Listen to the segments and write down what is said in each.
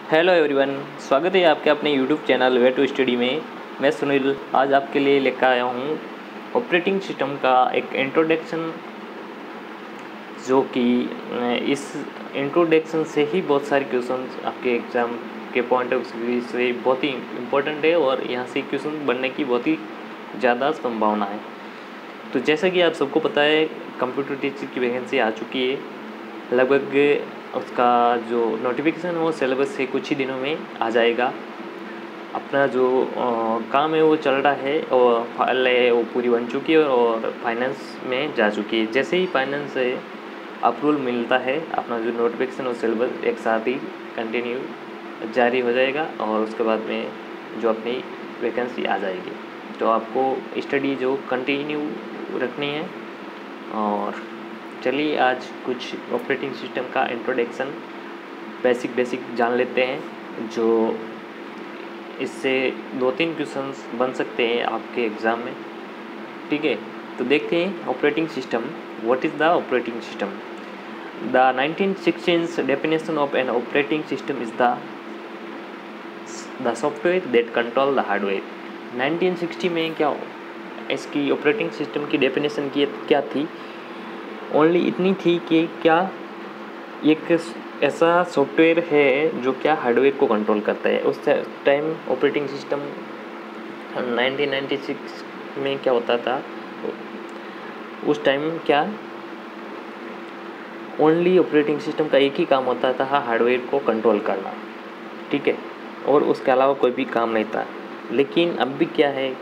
Hello everyone, स्वागत है आपके अपने YouTube channel way to study में। मैं सुनील आज आपके लिए लेकर आया हूँ ऑपरेटिंग सिस्टम का एक इंट्रोडक्शन, जो कि इस इंट्रोडक्शन से ही बहुत सारे क्वेश्चंस आपके एग्ज़ाम के पॉइंट ऑफ व्यू से बहुत ही इम्पोर्टेंट है और यहाँ से क्वेश्चन बनने की बहुत ही ज़्यादा संभावना है। तो जैसा कि आप सबको पता है, कंप्यूटर टीचर की वैकेंसी आ चुकी है। लगभग उसका जो नोटिफिकेशन है वो सिलेबस से कुछ ही दिनों में आ जाएगा। अपना जो काम है वो चल रहा है और फाइल है वो पूरी बन चुकी है और फाइनेंस में जा चुकी है। जैसे ही फाइनेंस से अप्रूवल मिलता है, अपना जो नोटिफिकेशन और सिलेबस एक साथ ही कंटिन्यू जारी हो जाएगा और उसके बाद में जो अपनी वैकेंसी आ जाएगी। तो आपको स्टडी जो कंटिन्यू रखनी है। और चलिए आज कुछ ऑपरेटिंग सिस्टम का इंट्रोडक्शन बेसिक जान लेते हैं, जो इससे 2-3 क्वेश्चंस बन सकते हैं आपके एग्ज़ाम में। ठीक है, तो देखते हैं operating system. What is the operating system? The 1916 definition of N operating system is the software that control the hardware. 1960 में क्या इसकी ऑपरेटिंग सिस्टम की डेफिनेशन क्या थी? ओनली इतनी थी कि क्या एक ऐसा सॉफ्टवेयर है जो क्या हार्डवेयर को कंट्रोल करता है। उस टाइम ऑपरेटिंग सिस्टम 1996 में क्या होता था, उस टाइम क्या ओनली ऑपरेटिंग सिस्टम का एक ही काम होता था, हार्डवेयर को कंट्रोल करना। ठीक है, और उसके अलावा कोई भी काम नहीं था। लेकिन अब भी क्या है,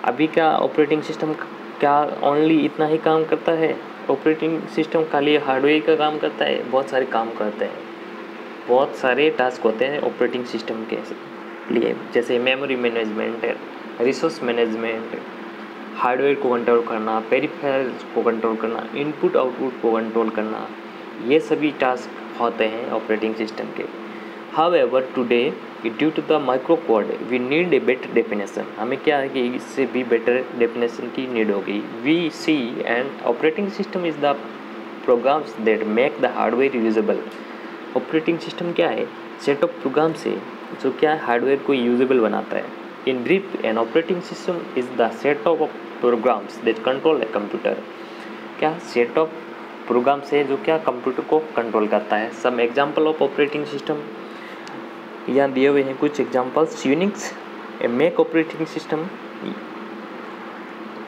अभी का ऑपरेटिंग सिस्टम क्या ओनली इतना ही काम करता है? ऑपरेटिंग सिस्टम खाली हार्डवेयर का काम करता है? बहुत सारे काम करते हैं, बहुत सारे टास्क होते हैं ऑपरेटिंग सिस्टम के लिए, जैसे memory management, resource management, hardware को कंट्रोल करना, पेरिफेरल्स को कंट्रोल करना, इनपुट आउटपुट को कंट्रोल करना, ये सभी टास्क होते हैं ऑपरेटिंग सिस्टम के। However, today, due to the microcode, we need a better definition. हमें क्या है कि इससे भी बेटर डेफिनेशन की नीड होगी। We see and operating system is the programs that make the hardware usable. Operating system क्या है? सेट ऑफ प्रोग्राम से जो क्या है हार्डवेयर को यूजेबल बनाता है। In brief, an operating system is the set of programs that control a computer. क्या सेट ऑफ प्रोग्राम से जो क्या कंप्यूटर को कंट्रोल करता है। Some example of operating system यहाँ दिए हुए हैं कुछ examples. Unix, a Mac operating system.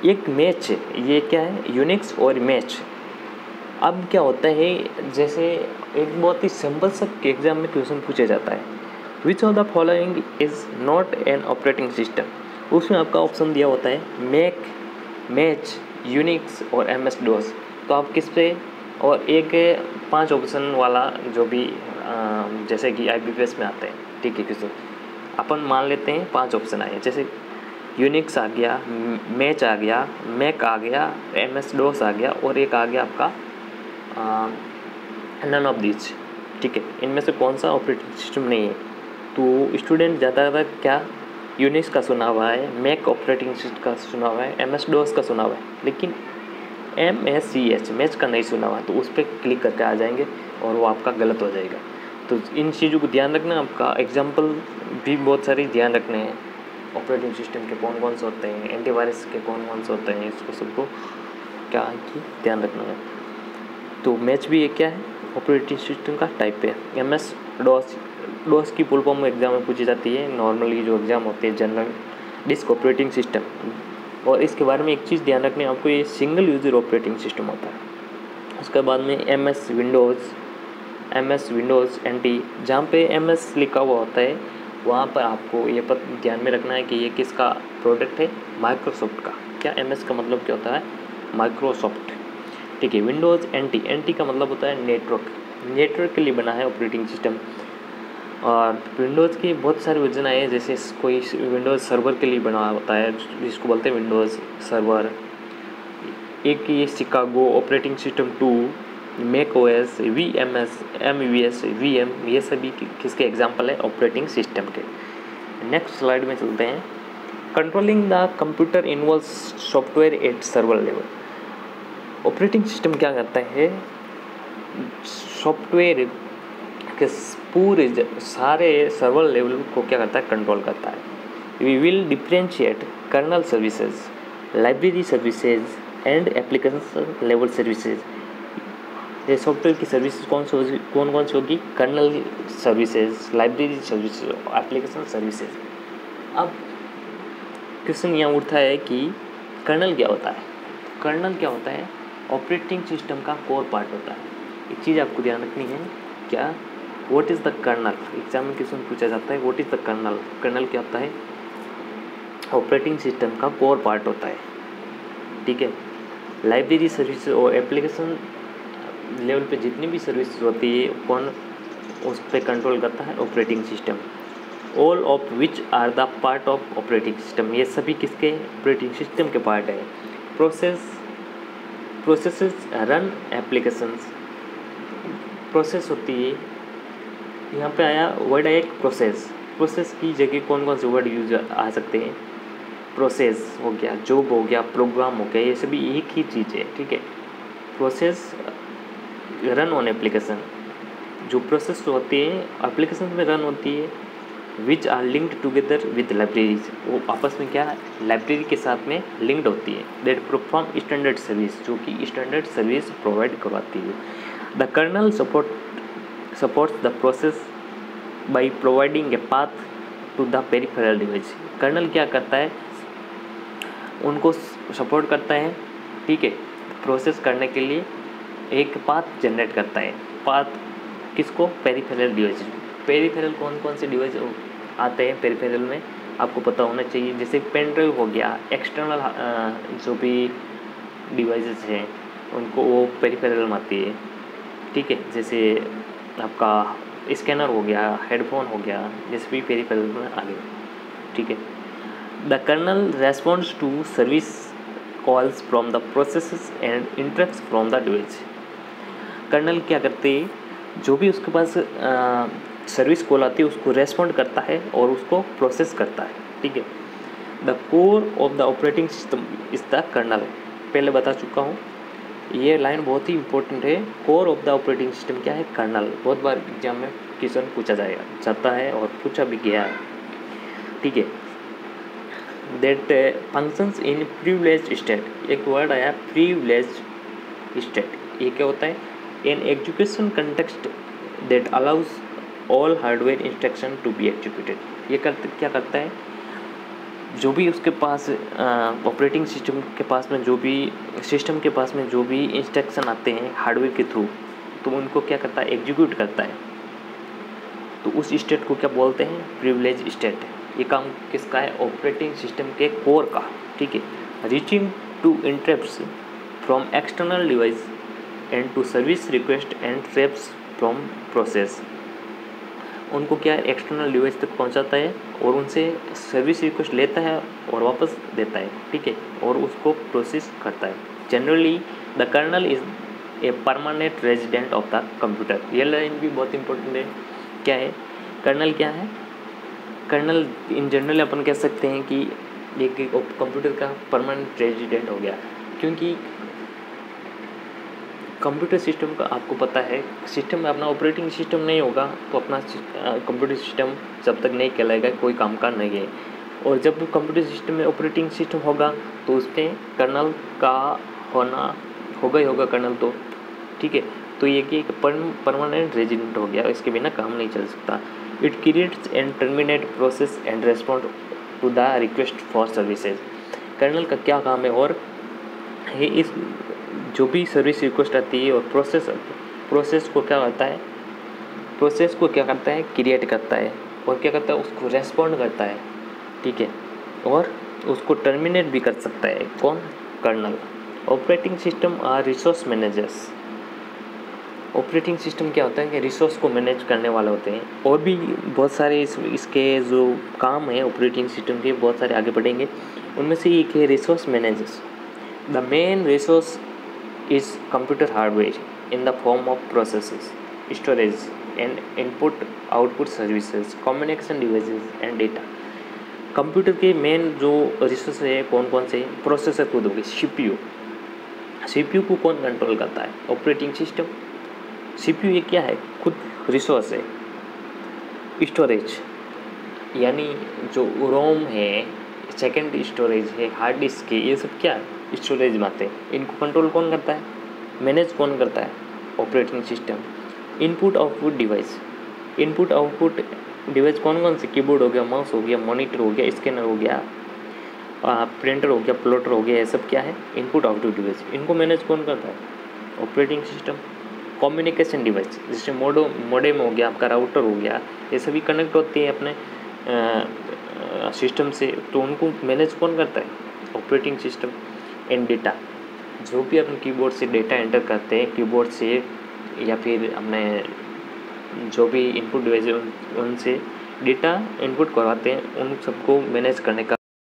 एक मैच, ये क्या है? यूनिक्स और मैच। अब क्या होता है, जैसे एक बहुत ही सिंपल सा एग्जाम में क्वेश्चन पूछा जाता है, which of the following is not an operating system. उसमें आपका ऑप्शन दिया होता है मैक, मैच, यूनिक्स और MS DOS। तो आप किस पे, और एक 5 ऑप्शन वाला जो भी जैसे कि IBPS में आते हैं। ठीक है, क्वेश्चन अपन मान लेते हैं 5 ऑप्शन आए, जैसे यूनिक्स आ गया, मैच आ गया, मैक आ गया, MS DOS आ गया और एक आ गया आपका नन ऑफ दिस। ठीक है, इनमें से कौन सा ऑपरेटिंग सिस्टम नहीं है? तो स्टूडेंट ज़्यादातर क्या यूनिक्स का सुना हुआ है, मैक ऑपरेटिंग सिस्टम का सुना हुआ है, MS DOS का सुना हुआ है, लेकिन MACH मैच का नहीं सुना हुआ। तो उस पर क्लिक करके आ जाएंगे और वो आपका गलत हो जाएगा। तो इन चीज़ों को ध्यान रखना। आपका एग्जाम्पल भी बहुत सारे ध्यान रखने हैं, ऑपरेटिंग सिस्टम के कौन कौन से होते हैं, एंटीवायरस के कौन कौन से होते हैं, इसको सबको क्या है कि ध्यान रखना है। तो मैच भी एक क्या है, ऑपरेटिंग सिस्टम का टाइप है। MS DOS की फुल फॉर्म एग्जाम में पूछी जाती है। नॉर्मली जो एग्ज़ाम होते हैं जनरल डिस्क ऑपरेटिंग सिस्टम, और इसके बारे में एक चीज़ ध्यान रखनी है आपको, ये सिंगल यूज़र ऑपरेटिंग सिस्टम होता है। उसके बाद में MS विंडोज़ NT, जहाँ पे MS लिखा हुआ होता है वहाँ पर आपको ये ध्यान में रखना है कि ये किसका प्रोडक्ट है, माइक्रोसॉफ्ट का। क्या MS का मतलब क्या होता है? माइक्रोसॉफ्ट। ठीक है, विंडोज़ NT का मतलब होता है नेटवर्क के लिए बना है ऑपरेटिंग सिस्टम। और विंडोज़ के बहुत सारे वर्जन आए हैं, जैसे कोई विंडोज़ सर्वर के लिए बना होता है जिसको बोलते हैं विंडोज़ सर्वर। एक ये Chicago operating system 2, Mac OS, VMS, MVS, VM, ये सभी किसके एग्जाम्पल है ऑपरेटिंग सिस्टम के। नेक्स्ट स्लाइड में चलते हैं। Controlling the computer involves software at server level. Operating system क्या करता है? सॉफ्टवेयर के पूरे सारे सर्वर लेवल को क्या करता है, कंट्रोल करता है। We will differentiate kernel services, library services and application level services. ये सॉफ्टवेयर की सर्विसेज कौन सी होगी, kernel services, library services, application services. अब क्वेश्चन यहाँ उठता है कि कर्नल क्या होता है। कर्नल क्या होता है, ऑपरेटिंग सिस्टम का कोर पार्ट होता है। एक चीज़ आपको ध्यान रखनी है, क्या, what is the kernel. Exam में क्वेश्चन पूछा जाता है what is the kernel. Kernel क्या होता है, ऑपरेटिंग सिस्टम का कोर पार्ट होता है, ठीक है। लाइब्रेरी सर्विस और एप्लीकेशन लेवल पे जितनी भी सर्विस होती है कौन उस पर कंट्रोल करता है, operating system. All of which are the part of operating system, ये सभी किसके, ऑपरेटिंग सिस्टम के पार्ट है। प्रोसेसेस रन एप्लीकेशंस, प्रोसेस होती है, यहाँ पे आया वर्ड है एक प्रोसेस। प्रोसेस की जगह कौन कौन से वर्ड यूज आ सकते हैं, प्रोसेस हो गया, जॉब हो गया, प्रोग्राम हो गया, ये सभी एक ही चीज़ है, ठीक है। प्रोसेस रन ऑन एप्लीकेशन, जो प्रोसेस होती है एप्लीकेशन में रन होती है, which are linked together with libraries, वो आपस में क्या लाइब्रेरी के साथ में लिंक्ड होती है। दैट परफॉर्म स्टैंडर्ड सर्विस, जो कि स्टैंडर्ड सर्विस प्रोवाइड करवाती है। The kernel supports the process by providing a path to the peripheral device. Kernel क्या करता है, उनको सपोर्ट करता है, ठीक है, प्रोसेस करने के लिए एक पाथ जनरेट करता है। पाथ किसको, पेरिफेरल डिवाइस। पेरिफेरल कौन कौन से डिवाइस आते हैं पेरिफेरल में, आपको पता होना चाहिए। जैसे पेन ड्राइव हो गया, एक्सटर्नल जो भी डिवाइसेस हैं उनको वो पेरिफेरल में आती है, ठीक है। जैसे आपका स्कैनर हो गया, हेडफोन हो गया, जैसे भी पेरिफेरल में आ गए, ठीक है। The kernel responds to service calls from the processes and interrupts from the device. Kernel क्या करते हैं, जो भी उसके पास सर्विस कॉल आती है उसको रेस्पॉन्ड करता है और उसको प्रोसेस करता है, ठीक है। The core of the operating system is the kernel, पहले बता चुका हूँ, ये लाइन बहुत ही इंपॉर्टेंट है। Core of the operating system क्या है, कर्नल। बहुत बार एग्जाम में क्वेश्चन पूछा जाता है और पूछा भी गया है, ठीक है। That functions in privileged state, एक वर्ड आया प्रिविलेज्ड स्टेट, ये क्या होता है, an execution context that allows all hardware instruction to be executed. ये क्या करता है, जो भी उसके पास ऑपरेटिंग सिस्टम के पास में जो भी सिस्टम के पास में जो भी इंस्ट्रक्शन आते हैं हार्डवेयर के थ्रू, तो उनको क्या करता है, एग्जीक्यूट करता है। तो उस स्टेट को क्या बोलते हैं, प्रिविलेज स्टेट। ये काम किसका है, ऑपरेटिंग सिस्टम के कोर का, ठीक है। Reaching to interrupts from external device and to service request and traps from process, उनको क्या एक्सटर्नल डिवाइस तक पहुंचाता है और उनसे सर्विस रिक्वेस्ट लेता है और वापस देता है, ठीक है, और उसको प्रोसेस करता है। Generally the kernel is a permanent resident of the computer. ये लाइन भी बहुत इंपॉर्टेंट है, क्या है कर्नल, क्या है कर्नल, इन जनरल अपन कह सकते हैं कि एक कंप्यूटर का परमानेंट रेजिडेंट हो गया, क्योंकि कंप्यूटर सिस्टम का आपको पता है, सिस्टम में अपना ऑपरेटिंग सिस्टम नहीं होगा तो अपना कंप्यूटर सिस्टम जब तक नहीं कहलाएगा कोई काम का नहीं है। और जब कंप्यूटर सिस्टम में ऑपरेटिंग सिस्टम होगा तो उस पर कर्नल का होना होगा ही होगा, कर्नल तो, ठीक है। तो ये कि परमानेंट रेजिडेंट हो गया, इसके बिना काम नहीं चल सकता। It creates and terminate process and respond to the request for services. Kernel का क्या काम है, और ये इस जो भी सर्विस रिक्वेस्ट आती है और प्रोसेस को क्या करता है, प्रोसेस को क्या करता है, क्रिएट करता है, और क्या करता है, उसको रेस्पॉन्ड करता है, ठीक है, और उसको टर्मिनेट भी कर सकता है, कौन, kernel. Operating system are resource managers. Operating system क्या होता है कि रिसोर्स को मैनेज करने वाले होते हैं। और भी बहुत सारे इसके जो काम है ऑपरेटिंग सिस्टम के, बहुत सारे आगे बढ़ेंगे। उनमें से एक है resource managers. The main resource is computer hardware in the form of processors, storage and input-output services, communication devices and data। Computer के मेन जो रिसोर्स है कौन कौन से, प्रोसेसर खुद होगी, CPU को कौन कंट्रोल करता है, ऑपरेटिंग सिस्टम। CPU ये क्या है, खुद रिसोर्स है, स्टोरेज यानी जो रोम है, सेकेंड स्टोरेज है, हार्ड डिस्क है, ये सब क्या स्टोरेज में आते हैं। इनको कंट्रोल कौन करता है, मैनेज कौन करता है, operating system. Input output device, input output device कौन कौन से, कीबोर्ड हो गया, माउस हो गया, मॉनिटर हो गया, स्कैनर हो गया, प्रिंटर हो गया, प्लॉटर हो गया, ये सब क्या है इनपुट आउटपुट डिवाइस। इनको मैनेज कौन करता है, ऑपरेटिंग सिस्टम। कम्युनिकेशन डिवाइस जैसे मोडेम हो गया, आपका राउटर हो गया, ये सभी कनेक्ट होती है अपने सिस्टम से, तो उनको मैनेज कौन करता है, ऑपरेटिंग सिस्टम। एंड डेटा, जो भी अपने कीबोर्ड से डेटा एंटर करते हैं कीबोर्ड से, या फिर अपने जो भी इनपुट डिवाइस उनसे डेटा इनपुट करवाते हैं, उन सबको मैनेज करने का